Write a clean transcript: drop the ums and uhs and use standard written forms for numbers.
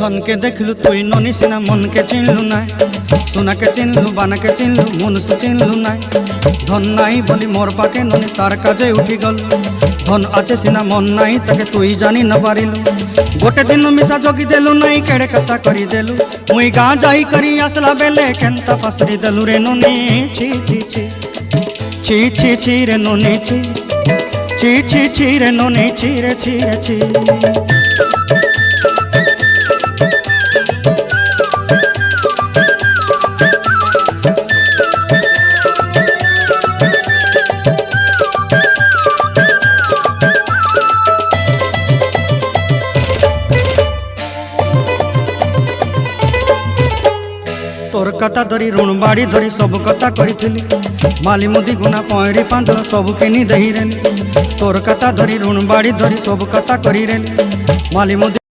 धन के देखलु तुई ननी सिना मन के चिन्हलु ना सोना के चिन्हलु बाना के चिन्हलु मनुष्य चिन्हलु ना धन नाई बोली मोर पाके ननी तार काजे उठी गल धन आचे सिना मन नाई ताके तुई जानी न पारिलु गोटे दिन मिसा जगी देलु नाई केड़े कथा करी देलु मुई गाँ जाई करी आसला बेले केंता पासरी देलु रे ननी छी छी छी छी छी छी रे ननी छी छी छी छी रे ननी छी रे छी रे छी। तोर कथा धरी ऋण बाड़ी धरी सब कथा करी माली मुदी गुना पहरी पांदर सब किनी दही रेली तोर कथा धरी ऋण बाड़ी धरी सब कथा करी रेली माली मुदी